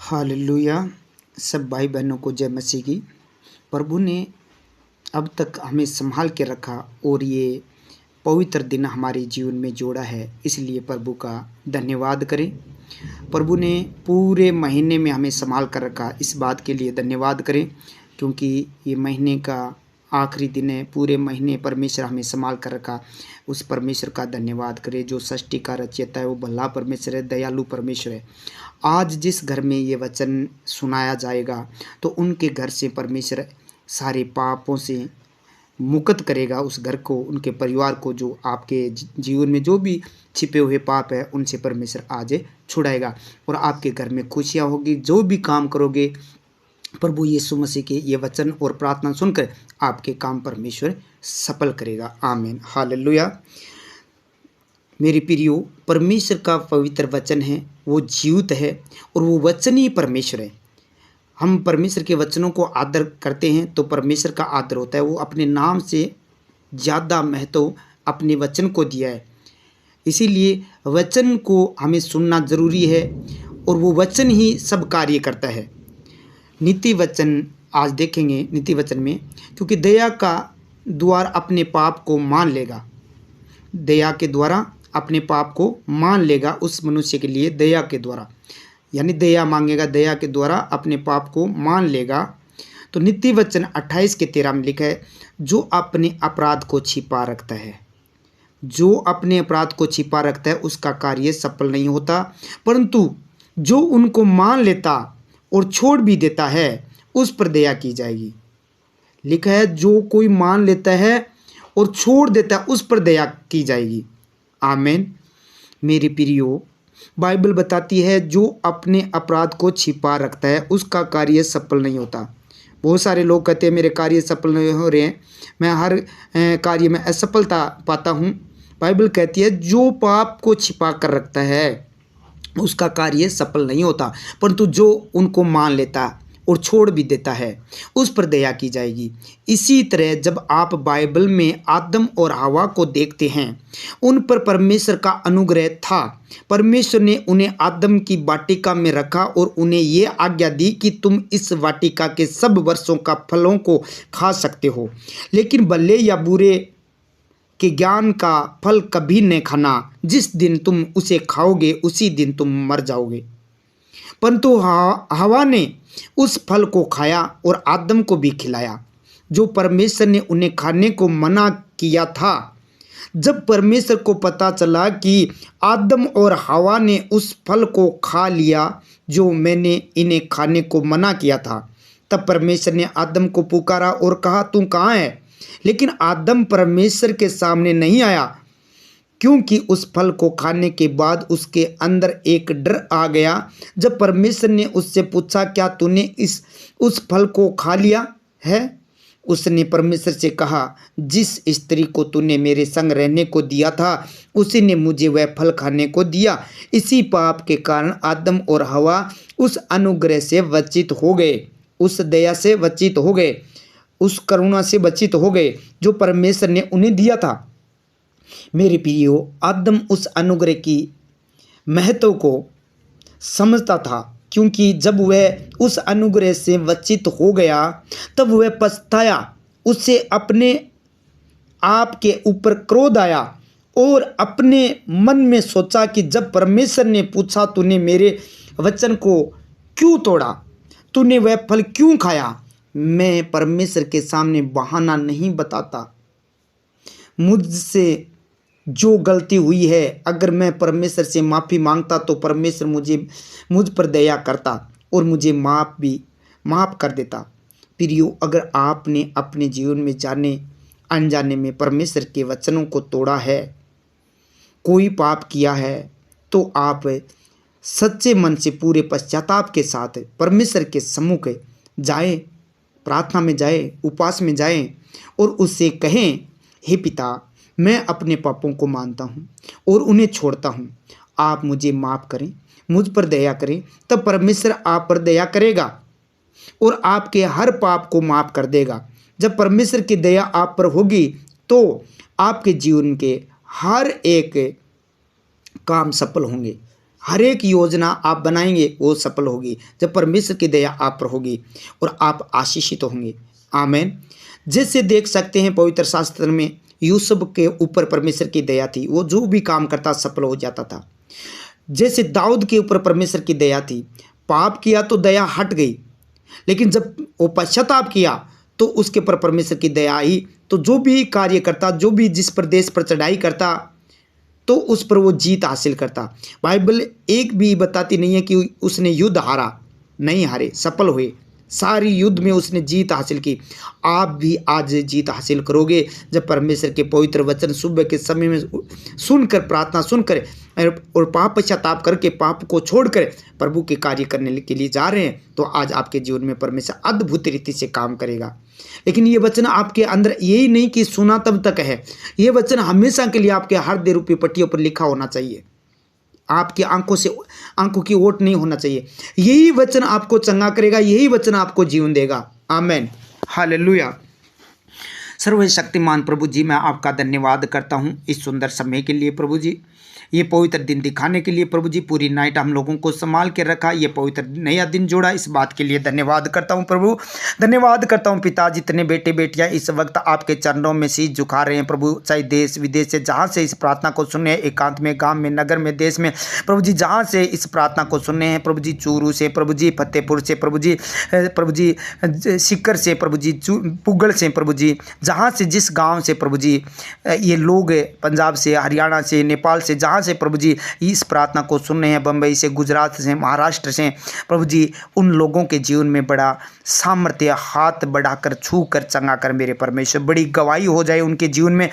Hallelujah. सब भाई बहनों को जय मसीह की। प्रभु ने अब तक हमें संभाल के रखा और ये पवित्र दिन हमारे जीवन में जोड़ा है, इसलिए प्रभु का धन्यवाद करें। प्रभु ने पूरे महीने में हमें संभाल कर रखा, इस बात के लिए धन्यवाद करें, क्योंकि ये महीने का आखिरी दिन है। पूरे महीने परमेश्वर हमें संभाल कर रखा, उस परमेश्वर का धन्यवाद करें। जो सृष्टि का रचयिता है वो भला परमेश्वर है, दयालु परमेश्वर है। आज जिस घर में ये वचन सुनाया जाएगा तो उनके घर से परमेश्वर सारे पापों से मुक्त करेगा, उस घर को, उनके परिवार को। जो आपके जीवन में जो भी छिपे हुए पाप है उनसे परमेश्वर आज छुड़ाएगा और आपके घर में खुशियाँ होगी। जो भी काम करोगे प्रभु यीशु मसीह के ये वचन और प्रार्थना सुनकर आपके काम परमेश्वर सफल करेगा। आमीन, हालेलुया। मेरे प्रियो, परमेश्वर का पवित्र वचन है, वो जीवित है और वो वचन ही परमेश्वर है। हम परमेश्वर के वचनों को आदर करते हैं तो परमेश्वर का आदर होता है। वो अपने नाम से ज़्यादा महत्व अपने वचन को दिया है, इसीलिए वचन को हमें सुनना ज़रूरी है और वो वचन ही सब कार्य करता है। नीति वचन आज देखेंगे, नीति वचन में, क्योंकि दया का द्वारा अपने पाप को मान लेगा, दया के द्वारा अपने पाप को मान लेगा। उस मनुष्य के लिए दया के द्वारा, यानी दया मांगेगा, दया के द्वारा अपने पाप को मान लेगा। तो नीति वचन 28 के 13 में लिखा है, जो अपने अपराध को छिपा रखता है, जो अपने अपराध को छिपा रखता है उसका कार्य सफल नहीं होता, परंतु जो उनको मान लेता और छोड़ भी देता है उस पर दया की जाएगी। लिखा है, जो कोई मान लेता है और छोड़ देता है उस पर दया की जाएगी। आमीन। मेरी प्रियो, बाइबल बताती है जो अपने अपराध को छिपा रखता है उसका कार्य सफल नहीं होता। बहुत सारे लोग कहते हैं मेरे कार्य सफल नहीं हो रहे हैं, मैं हर कार्य में असफलता पाता हूँ। बाइबल कहती है जो पाप को छिपा कर रखता है उसका कार्य सफल नहीं होता, परंतु जो उनको मान लेता और छोड़ भी देता है उस पर दया की जाएगी। इसी तरह जब आप बाइबल में आदम और हवा को देखते हैं, उन पर परमेश्वर का अनुग्रह था। परमेश्वर ने उन्हें आदम की वाटिका में रखा और उन्हें ये आज्ञा दी कि तुम इस वाटिका के सब वृक्षों का फलों को खा सकते हो, लेकिन भले या बुरे के ज्ञान का फल कभी न खाना, जिस दिन तुम उसे खाओगे उसी दिन तुम मर जाओगे। परंतु हवा ने उस फल को खाया और आदम को भी खिलाया, जो परमेश्वर ने उन्हें खाने को मना किया था। जब परमेश्वर को पता चला कि आदम और हवा ने उस फल को खा लिया जो मैंने इन्हें खाने को मना किया था, तब परमेश्वर ने आदम को पुकारा और कहा, तू कहाँ है? लेकिन आदम परमेश्वर के सामने नहीं आया, क्योंकि उस फल को खाने के बाद उसके अंदर एक डर आ गया। जब परमेश्वर ने उससे पूछा, क्या तूने उस फल को खा लिया है? उसने परमेश्वर से कहा, जिस स्त्री को तूने मेरे संग रहने को दिया था उसी ने मुझे वह फल खाने को दिया। इसी पाप के कारण आदम और हवा उस अनुग्रह से वंचित हो गए, उस दया से वंचित हो गए, उस करुणा से वंचित हो गए जो परमेश्वर ने उन्हें दिया था। मेरे प्रियो, आदम उस अनुग्रह की महत्व को समझता था, क्योंकि जब वह उस अनुग्रह से वंचित हो गया तब वह पछताया। उसे अपने आप के ऊपर क्रोध आया और अपने मन में सोचा कि जब परमेश्वर ने पूछा, तूने मेरे वचन को क्यों तोड़ा, तूने वह फल क्यों खाया? मैं परमेश्वर के सामने बहाना नहीं बताता। मुझसे जो गलती हुई है, अगर मैं परमेश्वर से माफ़ी मांगता तो परमेश्वर मुझ पर दया करता और मुझे माफ़ कर देता। प्रियो, अगर आपने अपने जीवन में जाने अनजाने में परमेश्वर के वचनों को तोड़ा है, कोई पाप किया है, तो आप सच्चे मन से पूरे पश्चाताप के साथ परमेश्वर के सम्मुख जाएं, प्रार्थना में जाएं, उपवास में जाएं और उससे कहें, हे पिता, मैं अपने पापों को मानता हूँ और उन्हें छोड़ता हूँ, आप मुझे माफ़ करें, मुझ पर दया करें। तब परमेश्वर आप पर दया करेगा और आपके हर पाप को माफ़ कर देगा। जब परमेश्वर की दया आप पर होगी तो आपके जीवन के हर एक काम सफल होंगे, हर एक योजना आप बनाएंगे वो सफल होगी जब परमेश्वर की दया आप पर होगी और आप आशीषित होंगे। आमीन। जैसे देख सकते हैं पवित्र शास्त्र में यूसुफ के ऊपर परमेश्वर की दया थी, वो जो भी काम करता सफल हो जाता था। जैसे दाऊद के ऊपर परमेश्वर की दया थी, पाप किया तो दया हट गई, लेकिन जब वो पश्चाताप किया तो उसके ऊपर परमेश्वर की दया आई। तो जो भी कार्य करता, जो भी जिस प्रदेश पर चढ़ाई करता, तो उस पर वो जीत हासिल करता। बाइबल एक भी बताती नहीं है कि उसने युद्ध हारा, नहीं हारे, सफल हुए। सारी युद्ध में उसने जीत हासिल की। आप भी आज जीत हासिल करोगे जब परमेश्वर के पवित्र वचन सुबह के समय में सुनकर, प्रार्थना सुनकर और पाप पश्चाताप करके पाप को छोड़कर प्रभु के कार्य करने के लिए जा रहे हैं, तो आज आपके जीवन में परमेश्वर अद्भुत रीति से काम करेगा। लेकिन ये वचन आपके अंदर यही नहीं कि सुना तब तक है, ये वचन हमेशा के लिए आपके हृदय रूपी पट्टियों पर लिखा होना चाहिए। आपकी आंखों की ओट नहीं होना चाहिए। यही वचन आपको चंगा करेगा, यही वचन आपको जीवन देगा। आमेन, हालेलुया। सर्वशक्तिमान प्रभु जी, मैं आपका धन्यवाद करता हूँ इस सुंदर समय के लिए प्रभु जी, ये पवित्र दिन दिखाने के लिए प्रभु जी। पूरी नाइट हम लोगों को संभाल के रखा, ये पवित्र नया दिन जोड़ा, इस बात के लिए धन्यवाद करता हूँ प्रभु। धन्यवाद करता हूँ पिता। जितने बेटे बेटियाँ इस वक्त आपके चरणों में शीश झुका रहे हैं प्रभु, चाहे देश विदेश से जहाँ से इस प्रार्थना को सुने, एकांत में, गांव में, नगर में, देश में प्रभु जी, जहाँ से इस प्रार्थना को सुनने हैं प्रभु जी, चूरू से प्रभु जी, फतेहपुर से प्रभु जी, सिक्कर से प्रभु जी, पुगल से प्रभु जी, जहाँ से जिस गाँव से प्रभु जी ये लोग, पंजाब से, हरियाणा से, नेपाल से, जहाँ से प्रभु जी इस प्रार्थना को सुन रहे हैं, बम्बई से, गुजरात से, महाराष्ट्र से प्रभु जी, उन लोगों के जीवन में बड़ा सामर्थ्य, हाथ बढ़ाकर, छू कर, चंगा कर मेरे परमेश्वर, बड़ी गवाही हो जाए उनके जीवन में,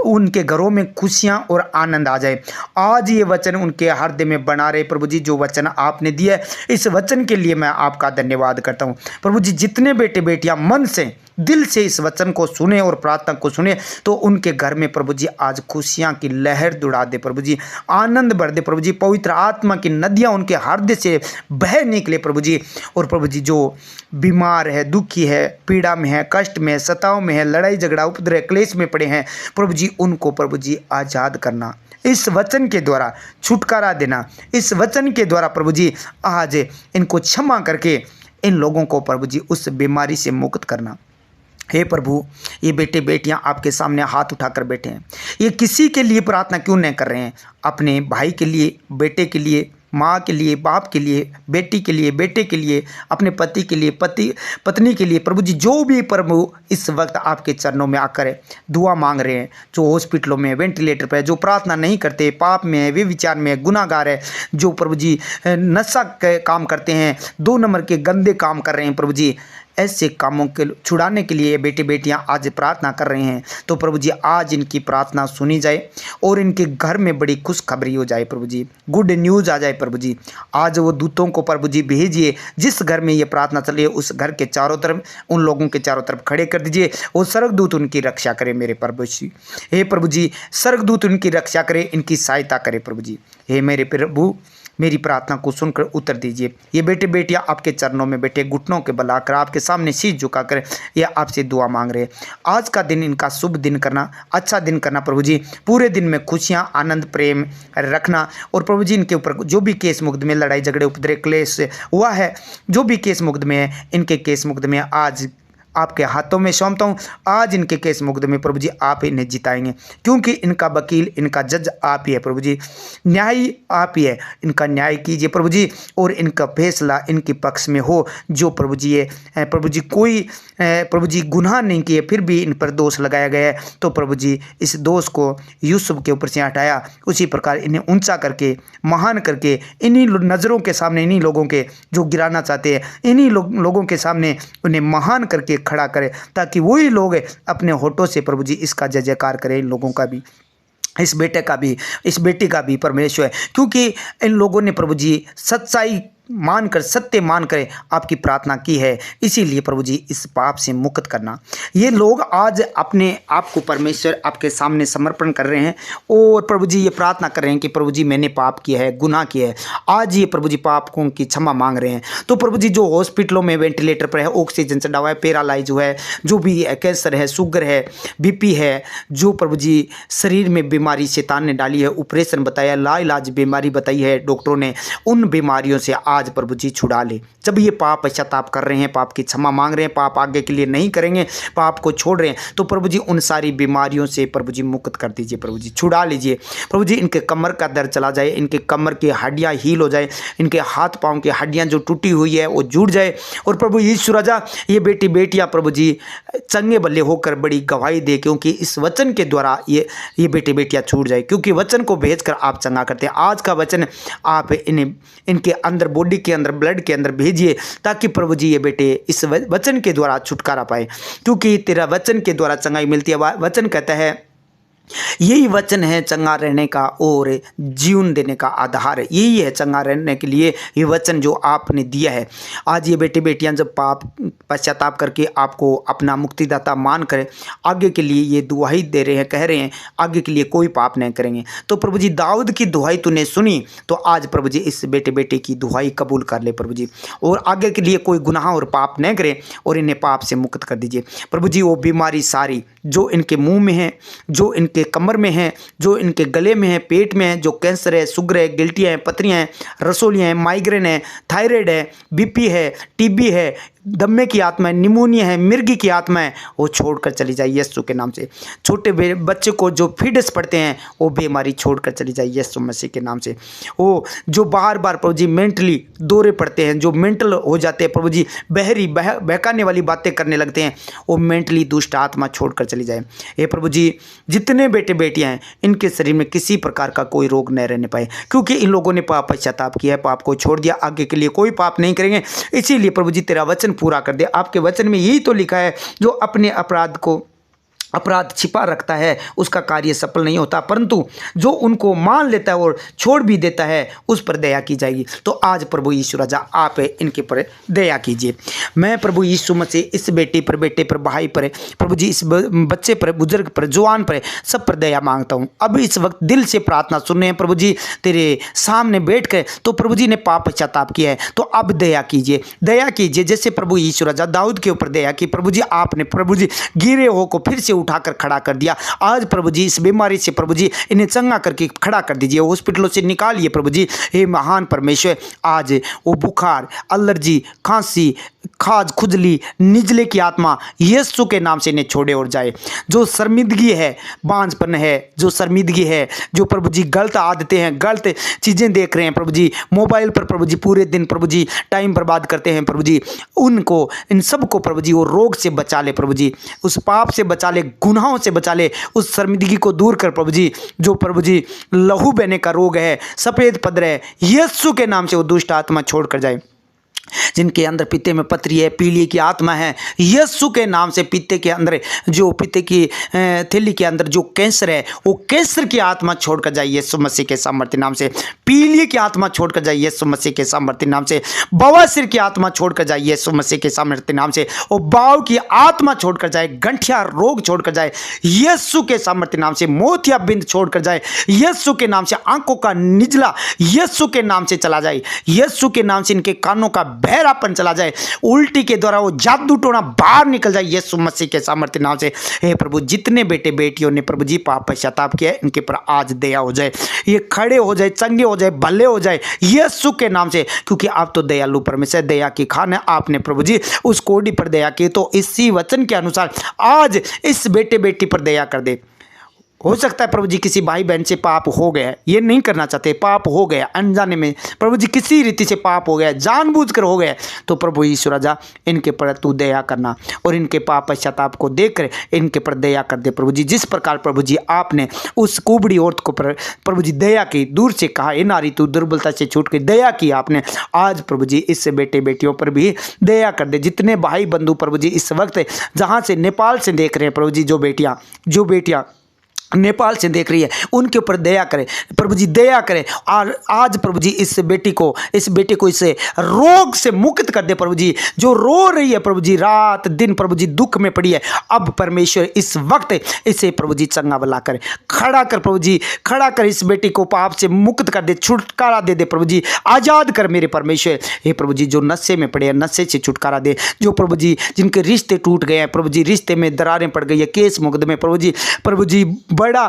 उनके घरों में खुशियां और आनंद आ जाए। आज ये वचन उनके हृदय में बना रहे प्रभु जी, जो वचन आपने दिया है, इस वचन के लिए मैं आपका धन्यवाद करता हूँ प्रभु जी। जितने बेटे बेटियां मन से, दिल से इस वचन को सुने और प्रार्थना को सुने, तो उनके घर में प्रभु जी आज खुशियां की लहर दौड़ा दे प्रभु जी, आनंद भर दे प्रभु जी, पवित्र आत्मा की नदियां उनके हृदय से बह निकले प्रभु जी। और प्रभु जी, जो बीमार है, दुखी है, पीड़ा में है, कष्ट में है, सताव में है, लड़ाई झगड़ा उपद्रव क्लेश में पड़े हैं प्रभु जी, उनको प्रभु जी आज़ाद करना, इस वचन के द्वारा छुटकारा देना, इस वचन के द्वारा प्रभु जी आज इनको क्षमा करके इन लोगों को प्रभु जी उस बीमारी से मुक्त करना। हे प्रभु, ये बेटे बेटियां आपके सामने हाथ उठाकर बैठे हैं, ये किसी के लिए प्रार्थना क्यों नहीं कर रहे हैं? अपने भाई के लिए, बेटे के लिए, माँ के लिए, बाप के लिए, बेटी के लिए, बेटे के लिए, अपने पति के लिए, पत्नी के लिए प्रभु जी, जो भी प्रभु इस वक्त आपके चरणों में आकर दुआ मांग रहे हैं, जो हॉस्पिटलों में, वेंटिलेटर पर, जो प्रार्थना नहीं करते, पाप में है, वे विचार में है, गुनाहगार है, जो प्रभु जी नशा के काम करते हैं, 2 नंबर के गंदे काम कर रहे हैं प्रभु जी, ऐसे कामों के छुड़ाने के लिए बेटे बेटियां आज प्रार्थना कर रहे हैं। तो प्रभु जी आज इनकी प्रार्थना सुनी जाए और इनके घर में बड़ी खुशखबरी हो जाए प्रभु जी, गुड न्यूज़ आ जाए प्रभु जी। आज वो दूतों को प्रभु जी भेजिए, जिस घर में ये प्रार्थना चली है उस घर के चारों तरफ, उन लोगों के चारों तरफ खड़े कर दीजिए और स्वर्गदूत उनकी रक्षा करे मेरे प्रभु जी। हे प्रभु जी, स्वर्गदूत उनकी रक्षा करे, इनकी सहायता करे प्रभु जी। हे मेरे प्रभु, मेरी प्रार्थना को सुनकर उत्तर दीजिए। ये बेटे बेटियां आपके चरणों में बैठे, घुटनों के बल आकर आपके सामने शीश झुकाकर ये आपसे दुआ मांग रहे हैं। आज का दिन इनका शुभ दिन करना, अच्छा दिन करना प्रभु जी, पूरे दिन में खुशियां, आनंद, प्रेम रखना। और प्रभु जी इनके ऊपर जो भी केस मुकदमे, लड़ाई झगड़े, उपद्रव क्लेश हुआ है, जो भी केस मुकदमे है, इनके केस मुकदमे आज आपके हाथों में सौंपता हूँ। आज इनके केस मुकदमे प्रभु जी आप इन्हें जिताएंगे, क्योंकि इनका वकील, इनका जज आप ही है प्रभु जी, न्यायी आप ही है। इनका न्याय कीजिए प्रभु जी और इनका फैसला इनके पक्ष में हो। जो प्रभु जी ये प्रभु जी कोई प्रभु जी गुनाह नहीं किए, फिर भी इन पर दोष लगाया गया है, तो प्रभु जी इस दोष को यूसुफ के ऊपर से हटाया, उसी प्रकार इन्हें ऊंचा करके, महान करके, इन्हीं नज़रों के सामने, इन्हीं लोगों के जो गिराना चाहते हैं, इन्हीं लोगों के सामने उन्हें महान करके खड़ा करे, ताकि वही लोग अपने होठों से प्रभु जी इसका जय जयकार करें, इन लोगों का भी, इस बेटे का भी, इस बेटी का भी परमेश्वर, क्योंकि इन लोगों ने प्रभु जी सच्चाई मानकर, सत्य मानकर आपकी प्रार्थना की है। इसीलिए प्रभु जी इस पाप से मुक्त करना। ये लोग आज अपने आप को परमेश्वर आपके सामने समर्पण कर रहे हैं और प्रभु जी ये प्रार्थना कर रहे हैं कि प्रभु जी मैंने पाप किया है, गुनाह किया है। आज ये प्रभु जी पापों की क्षमा मांग रहे हैं। तो प्रभु जी जो हॉस्पिटलों में वेंटिलेटर पर है, ऑक्सीजन से दवा है, पैरालाइज है, जो भी है, कैंसर है, शुगर है, बीपी है, जो प्रभु जी शरीर में बीमारी शैतान ने डाली है, ऑपरेशन बताया, लाइलाज बीमारी बताई है डॉक्टरों ने, उन बीमारियों से आज प्रभु जी छुड़ा ले। जब ये पाप पश्चाताप कर रहे हैं, पाप की क्षमा मांग रहे हैं, पाप आगे के लिए नहीं करेंगे, पाप को छोड़ रहे हैं, तो प्रभु जी उन सारी बीमारियों से प्रभु जी मुक्त कर दीजिए। प्रभु जी छुड़ा लीजिए। प्रभु जी इनके कमर का दर्द चला जाए, इनके कमर की हड्डियां हील हो जाए, इनके हाथ पांव की हड्डियां जो टूटी हुई है वो जुड़ जाए। और प्रभु यीशु राजा ये बेटी बेटियां प्रभु जी चंगे बल्ले होकर बड़ी गवाही दे, क्योंकि इस वचन के द्वारा ये बेटी बेटियां छूट जाए, क्योंकि वचन को भेजकर आप चंगा करते हैं। आज का वचन आप इनके अंदर, बॉडी के अंदर, ब्लड के अंदर भेजिए, ताकि प्रभु जी ये बेटे इस वचन के द्वारा छुटकारा पाए, क्योंकि तेरा वचन के द्वारा चंगाई मिलती है। वचन कहता है यही वचन है चंगा रहने का और जीवन देने का आधार है। यही है चंगा रहने के लिए ये वचन जो आपने दिया है। आज ये बेटे बेटियां जब पाप पश्चाताप करके आपको अपना मुक्तिदाता मान कर आगे के लिए ये दुआई दे रहे हैं, कह रहे हैं आगे के लिए कोई पाप नहीं करेंगे, तो प्रभु जी दाऊद की दुआई तूने सुनी, तो आज प्रभु जी इस बेटे बेटे की दुआई कबूल कर ले प्रभु जी, और आगे के लिए कोई गुनाह और पाप नहीं करे और इन्हें पाप से मुक्त कर दीजिए। प्रभु जी वो बीमारी सारी जो इनके मुंह में है, जो इनके कमर में है, जो इनके गले में है, पेट में है, जो कैंसर है, शुगर है, गिल्टियाँ हैं, पथरियाँ हैं, रसोलियाँ हैं, माइग्रेन है, थायराइड है, बीपी है, टीबी है, दम्मे की आत्मा है, निमोनिया है, मिर्गी की आत्मा है, वो छोड़कर चली जाए यीशु के नाम से। छोटे बच्चे को जो फिड्स पड़ते हैं वो बीमारी छोड़कर चली जाए यीशु मसीह के नाम से। वो जो बार बार प्रभु जी मेंटली दौरे पड़ते हैं, जो मेंटल हो जाते हैं प्रभु जी, बहकाने वाली बातें करने लगते हैं, वो मेंटली दुष्ट आत्मा छोड़कर चली जाए। ये प्रभु जी जितने बेटे बेटियां हैं इनके शरीर में किसी प्रकार का कोई रोग न रहने पाए, क्योंकि इन लोगों ने पाप पश्चाताप किया है, पाप को छोड़ दिया, आगे के लिए कोई पाप नहीं करेंगे। इसीलिए प्रभु जी तेरा वचन पूरा कर दे। आपके वचन में यही तो लिखा है, जो अपने अपराध छिपा रखता है उसका कार्य सफल नहीं होता, परंतु जो उनको मान लेता है और छोड़ भी देता है उस पर दया की जाएगी। तो आज प्रभु यीशु राजा आप इनके पर दया कीजिए। मैं प्रभु यीशु मसीह इस बेटी पर, बेटे पर, भाई पर, प्रभु जी इस बच्चे पर, बुजुर्ग पर, जवान पर, सब पर दया मांगता हूँ। अब इस वक्त दिल से प्रार्थना सुन रहे हैं प्रभु जी तेरे सामने बैठ कर, तो प्रभु जी ने पाप पश्चाताप किया है, तो अब दया कीजिए, दया कीजिए। जैसे प्रभु यीशु राजा दाऊद के ऊपर दया की, प्रभु जी आपने प्रभु जी गिरे हो को फिर से उठाकर खड़ा कर दिया। आज प्रभु जी इस बीमारी से प्रभु जी इन्हें चंगा करके खड़ा कर दीजिए, हॉस्पिटलों से निकालिए प्रभु जी। हे महान परमेश्वर, आज वो बुखार, एलर्जी, खांसी, खाज, खुजली, निजले की आत्मा यीशु के नाम से इन्हें छोड़े और जाए। जो शर्मिंदगी है, बांझपन है, जो शर्मिंदगी है, जो प्रभु जी गलत आदतें हैं, गलत चीज़ें देख रहे हैं प्रभु जी, मोबाइल पर प्रभु जी पूरे दिन प्रभु जी टाइम बर्बाद करते हैं प्रभु जी, उनको, इन सब को प्रभु जी वो रोग से बचा ले प्रभु जी, उस पाप से बचा ले, गुनाहों से बचा ले, उस शर्मिंदगी को दूर कर प्रभु जी। जो प्रभु जी लहू बहने का रोग है, सफ़ेद पदर है, यीशु के नाम से वो दुष्ट आत्मा छोड़कर जाए। जिनके अंदर पित्ते में पथरी है, पीली की आत्मा है, यीशु के नाम से पित्ते के अंदर, जो पित्ते की थैली के अंदर जो कैंसर है, वो कैंसर की आत्मा छोड़कर जाए यीशु मसीह के सामर्थ्य नाम से। पीली की आत्मा छोड़कर जाए यीशु मसीह के सामर्थ्य नाम से। बवासीर की आत्मा छोड़कर जाए यीशु मसीह के सामर्थ्य नाम से। और बाव की आत्मा छोड़कर जाए, गंठिया रोग छोड़कर जाए यीशु के सामर्थ्य नाम से। मोतिया बिंद छोड़कर जाए यीशु के नाम से। आंखों का निजला यीशु के नाम से चला जाए, यीशु के नाम से। इनके कानों का बहरापन चला जाए, उल्टी के द्वारा वो जादू टोना बाहर निकल जाए यीशु मसीह के सामर्थ्य नाम से। हे प्रभु, जितने बेटे बेटियों ने प्रभु जी पाप पश्चाताप किया है, इनके पर आज दया हो जाए, ये खड़े हो जाए, चंगे हो जाए, भले हो जाए यीशु के नाम से, क्योंकि आप तो दयालु परमेश्वर, दया की खान है। आपने प्रभु जी उस कोड़ी पर दया की, तो इसी वचन के अनुसार आज इस बेटे बेटी पर दया कर दे। हो सकता है प्रभु जी किसी भाई बहन से पाप हो गया, ये नहीं करना चाहते, पाप हो गया अनजाने में, प्रभु जी किसी रीति से पाप हो गया, जानबूझकर हो गया, तो प्रभु यीशु राजा इनके पर तू दया करना और इनके पाप पश्चाताप को देखकर इनके पर दया कर दे प्रभु जी। जिस प्रकार प्रभु जी आपने उस कुबड़ी औरत को प्रभु जी दया की, दूर से कहा ए नारी तू दुर्बलता से छूट के दया की आपने, आज प्रभु जी इससे बेटे बेटियों पर भी दया कर दे। जितने भाई बंधु प्रभु जी इस वक्त जहाँ से नेपाल से देख रहे हैं प्रभु जी, जो बेटियाँ नेपाल से देख रही है, उनके ऊपर दया करें प्रभु जी, दया करें। और आज प्रभु जी इस बेटे को इस रोग से मुक्त कर दे प्रभु जी, जो रो रही है प्रभु जी, रात दिन प्रभु जी दुख में पड़ी है। अब परमेश्वर इस वक्त इसे प्रभु जी चंगा भला करे, खड़ा कर प्रभु जी, खड़ा कर इस बेटी को, पाप से मुक्त कर दे, छुटकारा दे दे प्रभु जी, आजाद कर मेरे परमेश्वर। हे प्रभु जी, जो नशे में पड़े हैं नशे से छुटकारा दे, जो प्रभु जी जिनके रिश्ते टूट गए हैं प्रभु जी, रिश्ते में दरारें पड़ गई है, केस मुकदमे प्रभु जी बड़ा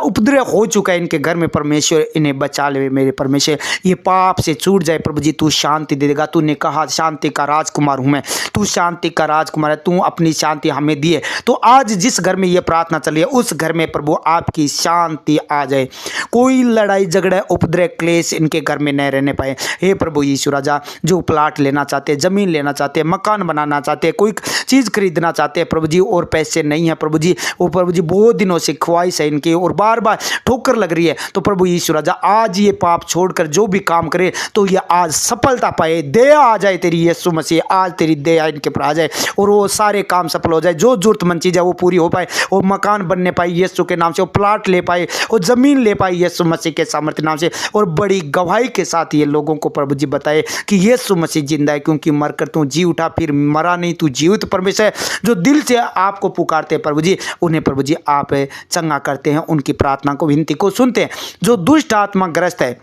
उपद्रव हो चुका है इनके घर में परमेश्वर, इन्हें बचा ले मेरे परमेश्वर, ये पाप से छूट जाए प्रभु जी, तू शांति दे देगा। तूने कहा शांति का राजकुमार हूं मैं, तू शांति का राजकुमार है, तू अपनी शांति हमें दिए। तो आज जिस घर में ये प्रार्थना चली है उस घर में प्रभु आपकी शांति आ जाए, कोई लड़ाई झगड़ा उपद्रव क्लेश इनके घर में न रहने पाए। हे प्रभु यीशु राजा, जो प्लाट लेना चाहते हैं, जमीन लेना चाहते हैं, मकान बनाना चाहते हैं, कोई चीज खरीदना चाहते हैं प्रभु जी, और पैसे नहीं है प्रभु जी, वो प्रभु जी बहुत दिनों से ख्वाहिश है इनकी और बार बार ठोकर लग रही है, तो प्रभु यीशु राजा आज ये पाप छोड़कर जो भी काम करे तो ये आज सफलता पाए, दया आ जाए तेरी यीशु मसीह, आज तेरी दया इनके पर आ जाए और वो सारे काम सफल हो जाए, जो जरूरतमंद चीज़ है वो पूरी हो पाए, वो मकान बनने पाए यीशु के नाम से, वो प्लाट ले पाए, वो जमीन ले पाए यीशु मसीह के सामर्थ्य नाम से, और बड़ी गवाही के साथ ये लोगों को प्रभु जी बताए कि यीशु मसीह जिंदा है, क्योंकि मरकर तू जी उठा, फिर मरा नहीं, तू जीवित परमेश्वर है। जो दिल से आपको पुकारते हैं प्रभु जी, उन्हें प्रभु जी आप चंगा करते हैं, उनकी प्रार्थना को विनती को सुनते हैं। जो दुष्ट आत्मा ग्रस्त है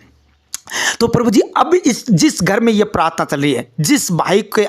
तो प्रभु जी अब जिस घर में ये प्रार्थना चल रही है, जिस भाई के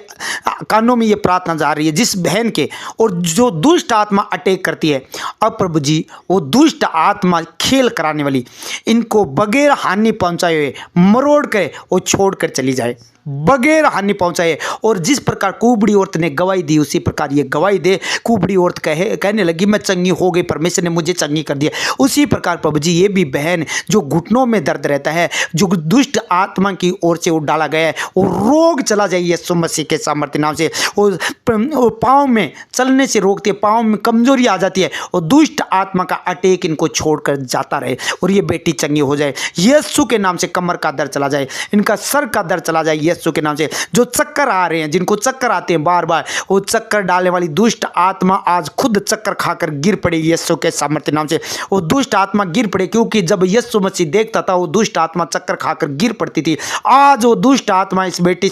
कानों में ये प्रार्थना जा रही है, जिस बहन के, और जो दुष्ट आत्मा अटैक करती है, अब प्रभु जी वो दुष्ट आत्मा खेल कराने वाली इनको बगैर हानि पहुंचाए हुए मरोड़ कर वो छोड़ कर चली जाए, बगैर हानि पहुंचाए। और जिस प्रकार कुबड़ी औरत ने गवाही दी उसी प्रकार ये गवाही दे। कुबड़ी औरत कहने लगी मैं चंगी हो गई, परमेश्वर ने मुझे चंगी कर दिया। उसी प्रकार प्रभु जी ये भी बहन जो घुटनों में दर्द रहता है, जो दुष्ट आत्मा की ओर से वो डाला गया है, वो रोग चला जाए यीशु मसीह के सामर्थ्य नाम से। वो पाँव में चलने से रोकती है, पाँव में कमजोरी आ जाती है, और दुष्ट आत्मा का अटैक इनको छोड़कर जाता रहे और ये बेटी चंगी हो जाए यीशु के नाम से। कमर का दर्द चला जाए, इनका सर का दर्द चला जाए यीशु के नाम से। जो चक्कर आ रहे हैं, जिनको चक्कर आते हैं बार बार, वो चक्कर डालने वाली दुष्ट आत्मा आज खुद चक्कर खाकर गिर पड़े यीशु के सामर्थ्य नाम से। वो दुष्ट आत्मा गिर पड़े, क्योंकि जब यीशु मसीह देखता था वो दुष्ट आत्मा चक्कर खाकर गिर पड़ती थी। आज वो दुष्ट आत्मा इस बेटे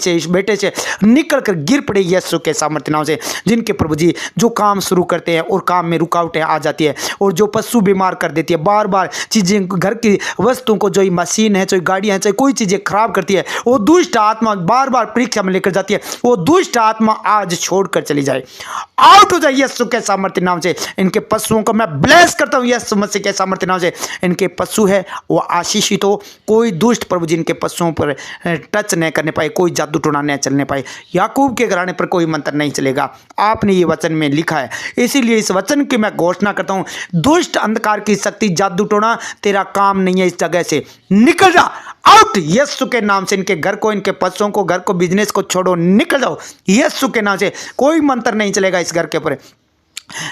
से निकल कर गिर पड़े यीशु के सामर्थ्य नाम से। जिनके प्रभु जी जो काम शुरू करते हैं और काम में रुकावटें आ जाती है, और जो पशु बीमार कर देती है, बार बार चीजें घर की वस्तुओं को, जो मशीन है, चाहे गाड़ियां हैं, चाहे कोई चीजें खराब करती है, वो दुष्ट आत्मा बार बार परीक्षा में लेकर जाती है। वो दुष्ट आत्मा आज छोड़कर चली जाए, आउट हो जाए यीशु के सामर्थ्य नाम से। इनके पशुओं को मैं ब्लेस करता हूं यीशु मसीह के सामर्थ्य नाम से। इनके पशु है वो आशीषित हो, कोई दुष्ट प्रभु जी इनके पशुओं पर टच नहीं करने पाए, कोई जादू टोना नहीं चलने पाए, याकूब के घराने पर कोई मंत्र नहीं चलेगा। आपने ये वचन में लिखा है, इसीलिए इस वचन की मैं घोषणा करता हूं, दुष्ट अंधकार की शक्ति, जादू टोना तेरा काम नहीं है, इस जगह से निकल जा, आउट यीशु के नाम से। इनके घर को, इनके पशुओं को, घर को, बिजनेस को छोड़ो, निकल जाओ यीशु के नाम से। कोई मंत्र नहीं चलेगा इस घर के ऊपर,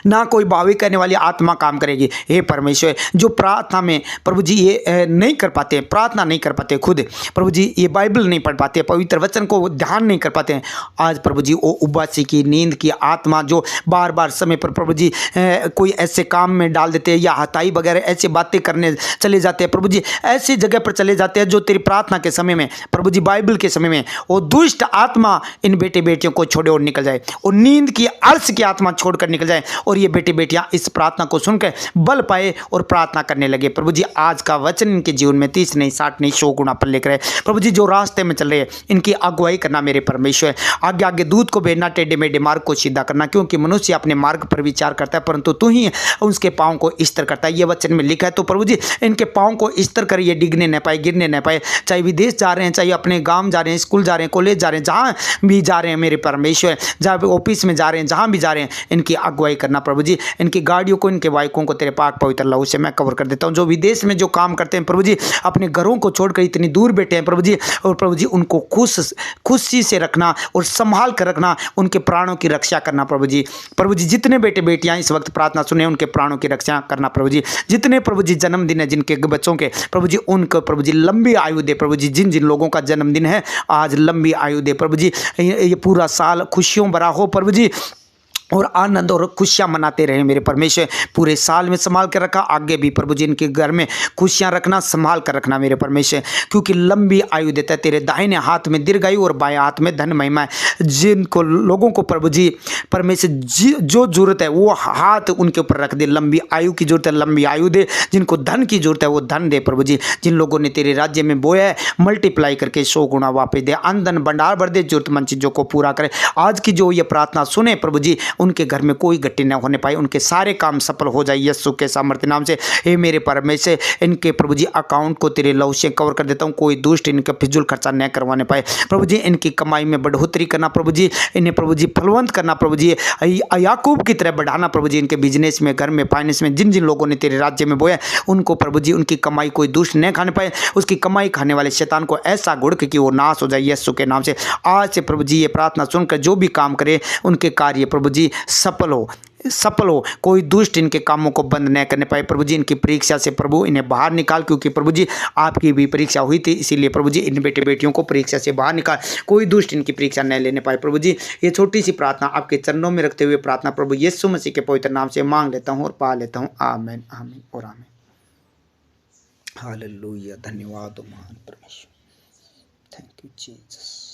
ना कोई भावी करने वाली आत्मा काम करेगी। हे परमेश्वर, जो प्रार्थना में प्रभु जी ये नहीं कर पाते, प्रार्थना नहीं कर पाते, खुद प्रभु जी ये बाइबल नहीं पढ़ पाते, पवित्र वचन को ध्यान नहीं कर पाते हैं, आज प्रभु जी वो उबासी की, नींद की आत्मा जो बार बार समय पर प्रभु जी कोई ऐसे काम में डाल देते हैं, या हताई वगैरह ऐसी बातें करने चले जाते हैं प्रभु जी, ऐसी जगह पर चले जाते हैं जो तेरी प्रार्थना के समय में, प्रभु जी बाइबल के समय में, वो दुष्ट आत्मा इन बेटे बेटियों को छोड़े और निकल जाए, और नींद की, आलस की आत्मा छोड़कर निकल जाए, और ये बेटे बेटियां इस प्रार्थना को सुनकर बल पाए और प्रार्थना करने लगे। प्रभु जी आज का वचन इनके जीवन में 30 नहीं 60 नहीं 100 गुना पर लेकर आए। प्रभु जी जो रास्ते में चल रहे हैं इनकी अगुवाई करना मेरे परमेश्वर। आगे आगे दूध को भेजना, टेढ़े मेढ़े मार्ग को सीधा करना, क्योंकि मनुष्य अपने मार्ग पर विचार करता है परंतु तू ही उसके पाँव को स्थिर करता है, ये वचन में लिखा है। तो प्रभु जी इनके पाँव को स्थिर कर, ये डिगने न पाए, गिरने न पाए, चाहे विदेश जा रहे हैं, चाहे अपने गाँव जा रहे हैं, स्कूल जा रहे हैं, कॉलेज जा रहे हैं, जहाँ भी जा रहे हैं मेरे परमेश्वर, जहाँ ऑफिस में जा रहे हैं, जहाँ भी जा रहे हैं, इनकी अगुवाई करना प्रभु जी। इनकी गाड़ियों को, इनके बाइकों को तेरे पाक पवित्र लहू से मैं कवर कर देता हूँ। जो विदेश में जो काम करते हैं प्रभु जी, अपने घरों को छोड़कर इतनी दूर बैठे हैं प्रभु जी, और प्रभु जी उनको खुशी से रखना और संभाल कर रखना, उनके प्राणों की रक्षा करना प्रभु जी। प्रभु जी जितने बेटे बेटियां इस वक्त प्रार्थना सुने, उनके प्राणों की रक्षा करना प्रभु जी। जितने प्रभु जी जन्मदिन है जिनके बच्चों के, प्रभु जी उनको प्रभु जी लंबी आयु दे प्रभु जी। जिन जिन लोगों का जन्मदिन है आज लंबी आयु दे प्रभु जी, ये पूरा साल खुशियों भरा हो प्रभु जी। और आनंद और खुशियाँ मनाते रहे मेरे परमेश्वर। पूरे साल में संभाल कर रखा, आगे भी प्रभु जी इनके घर में खुशियाँ रखना, संभाल कर रखना मेरे परमेश्वर, क्योंकि लंबी आयु देता है। तेरे दाहिने हाथ में दीर्घायु और बाएं हाथ में धन महिमा है। जिनको लोगों को प्रभु जी परमेश्वर जो जरूरत है वो हाथ उनके ऊपर रख दे। लंबी आयु की जरूरत है, लंबी आयु दे। जिनको धन की जरूरत है वो धन दे प्रभु जी। जिन लोगों ने तेरे राज्य में बोया है मल्टीप्लाई करके 100 गुना वापस दे। आमदन भंडार भर दे, जरूरतमंद चीज़ों को पूरा करे। आज की जो ये प्रार्थना सुने प्रभु जी, उनके घर में कोई गट्टी न होने पाए, उनके सारे काम सफल हो जाए यीशु के सामर्थ्य नाम से। हे मेरे परमेश्वर, इनके प्रभु जी अकाउंट को तेरे लहू से कवर कर देता हूँ। कोई दुष्ट इनका फिजूल खर्चा न करवाने पाए प्रभु जी। इनकी कमाई में बढ़ोतरी करना प्रभु जी, इन्हें प्रभु जी फलवंत करना प्रभु जी, याकूब की तरह बढ़ाना प्रभु जी। इनके बिजनेस में, घर में, फाइनेंस में, जिन जिन लोगों ने तेरे राज्य में बोया उनको प्रभु जी उनकी कमाई कोई दुष्ट न खाने पाए। उसकी कमाई खाने वाले शैतान को ऐसा गुड़ कि वो नाश हो जाए यीशु के नाम से। आज से प्रभु जी ये प्रार्थना सुनकर जो भी काम करे उनके कार्य प्रभु जी सफल हो। कोई दुष्ट इनके कामों को बंद न करने पाए प्रभु जी। इनकी परीक्षा से प्रभु इन्हें बाहर निकाल, क्योंकि प्रभु जी आपकी भी परीक्षा हुई थी, इसीलिए प्रभु जी इन बेटे बेटियों को परीक्षा से बाहर निकाल। कोई दुष्ट इनकी परीक्षा न लेने पाए प्रभु जी। ये छोटी सी प्रार्थना आपके चरणों में रखते हुए प्रार्थना प्रभु यीशु मसीह के पवित्र नाम से मांग लेता हूँ और पा लेता हूँ। आमीन, आमीन और आमीन। हालेलुया। धन्यवाद महान परमेश्वर। Thank you Jesus.